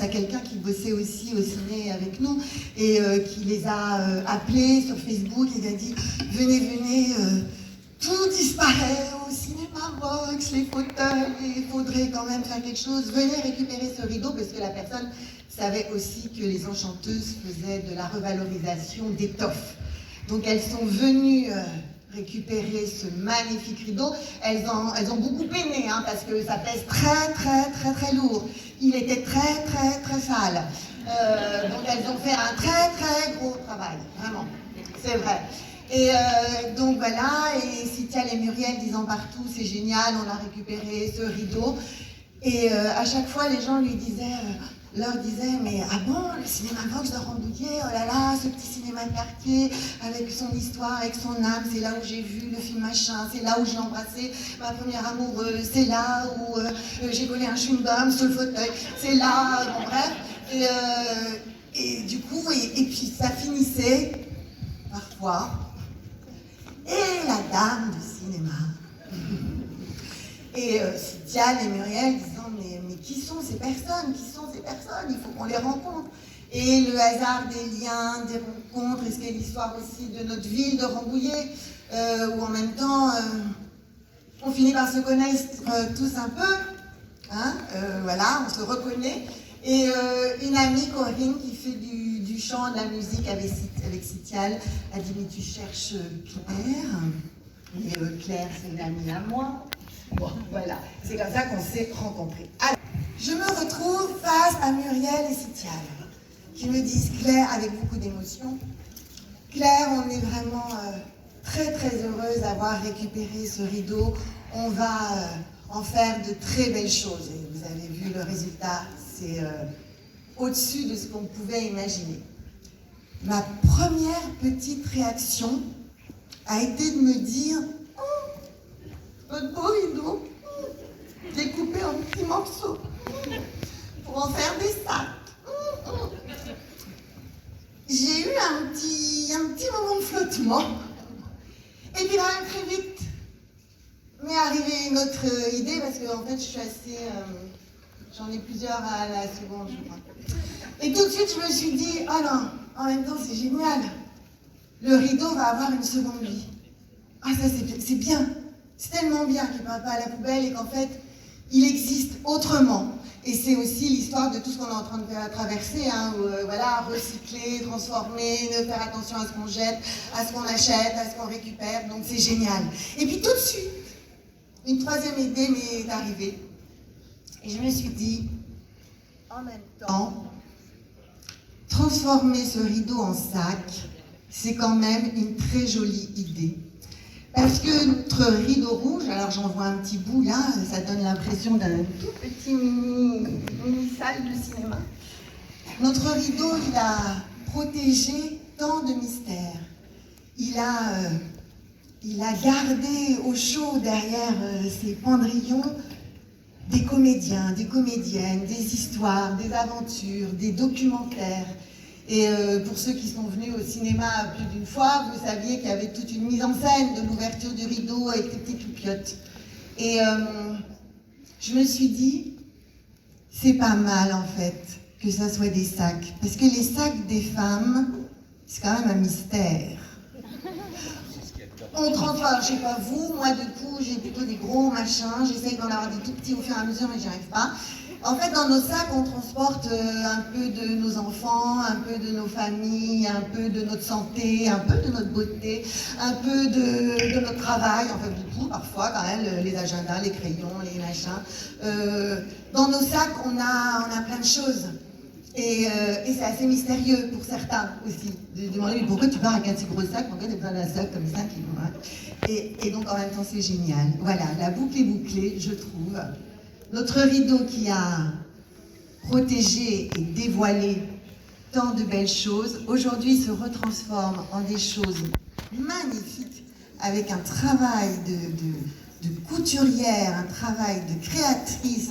grâce à quelqu'un qui bossait aussi au ciné avec nous et qui les a appelés sur Facebook et a dit « Venez, venez, tout disparaît au cinéma Vox, les fauteuils, il faudrait quand même faire quelque chose. Venez récupérer ce rideau » parce que la personne savait aussi que les enchanteuses faisaient de la revalorisation d'étoffes. Donc elles sont venues récupérer ce magnifique rideau. Elles ont beaucoup peiné, hein, parce que ça pèse très lourd. Il était très sale. Donc elles ont fait un très gros travail, vraiment, c'est vrai. Et donc voilà, et Cynthia et Muriel disant partout, c'est génial, on a récupéré ce rideau. Et à chaque fois, les gens leur disaient, mais ah bon, le cinéma Vox de Rambouillet, oh là là, ce petit cinéma de quartier, avec son histoire, avec son âme, c'est là où j'ai vu le film machin, c'est là où j'ai embrassé ma première amoureuse, c'est là où j'ai collé un chewing-gum sur le fauteuil, c'est là, bon bref. Et du coup, et puis ça finissait, parfois, et la dame du cinéma. Et Cynthia et Muriel disant, mais qui sont ces personnes? Il faut qu'on les rencontre. Et le hasard des liens, des rencontres, et c'est l'histoire aussi de notre ville de Rambouillet, où en même temps, on finit par se connaître tous un peu, hein, voilà, on se reconnaît. Et une amie, Corinne, qui fait du chant, de la musique avec Cynthia, a dit, mais tu cherches Claire? Et Claire, c'est une amie à moi. Bon, voilà, c'est comme ça qu'on s'est rencontrés. Alors, je me retrouve face à Muriel et Cynthia, qui me disent, Claire, avec beaucoup d'émotion, Claire, on est vraiment très heureuse d'avoir récupéré ce rideau. On va en faire de très belles choses. Et vous avez vu le résultat, c'est au-dessus de ce qu'on pouvait imaginer. Ma première petite réaction a été de me dire, votre beau rideau, découpé en petits morceaux, pour en faire des sacs. J'ai eu un petit moment de flottement. Et puis là, très vite, m'est arrivée une autre idée, parce que en fait, je suis assez... j'en ai plusieurs à la seconde, je crois. Et tout de suite, je me suis dit, oh non, en même temps, c'est génial. Le rideau va avoir une seconde vie. Ah, ça, c'est bien. C'est tellement bien qu'il ne part pas à la poubelle et qu'en fait, il existe autrement. Et c'est aussi l'histoire de tout ce qu'on est en train de traverser, hein, où, voilà, recycler, transformer, faire attention à ce qu'on jette, à ce qu'on achète, à ce qu'on récupère. Donc c'est génial. Et puis tout de suite, une troisième idée m'est arrivée. Et je me suis dit, en même temps, transformer ce rideau en sac, c'est quand même une très jolie idée. Parce que notre rideau rouge, alors j'en vois un petit bout là, ça donne l'impression d'un tout petit mini salle de cinéma. Notre rideau, il a protégé tant de mystères. Il a gardé au chaud derrière ses pendrillons des comédiens, des comédiennes, des histoires, des aventures, des documentaires. Et pour ceux qui sont venus au cinéma plus d'une fois, vous saviez qu'il y avait toute une mise en scène de l'ouverture du rideau avec des petites loupiottes. Et je me suis dit, c'est pas mal en fait que ça soit des sacs. Parce que les sacs des femmes, c'est quand même un mystère. On transforme, je sais pas vous, moi du coup j'ai plutôt des gros machins, j'essaye d'en avoir des tout petits au fur et à mesure mais j'y arrive pas. En fait, dans nos sacs, on transporte un peu de nos enfants, un peu de nos familles, un peu de notre santé, un peu de notre beauté, un peu de notre travail, en fait, beaucoup, parfois, quand même, les agendas, les crayons, les machins. Dans nos sacs, on a plein de choses. Et c'est assez mystérieux pour certains aussi, de demander mais pourquoi tu pars avec un si gros sac, pourquoi tu as besoin d'un sac comme ça et donc en même temps c'est génial. Voilà, la boucle est bouclée, je trouve. Notre rideau qui a protégé et dévoilé tant de belles choses, aujourd'hui se retransforme en des choses magnifiques, avec un travail de couturière, un travail de créatrice,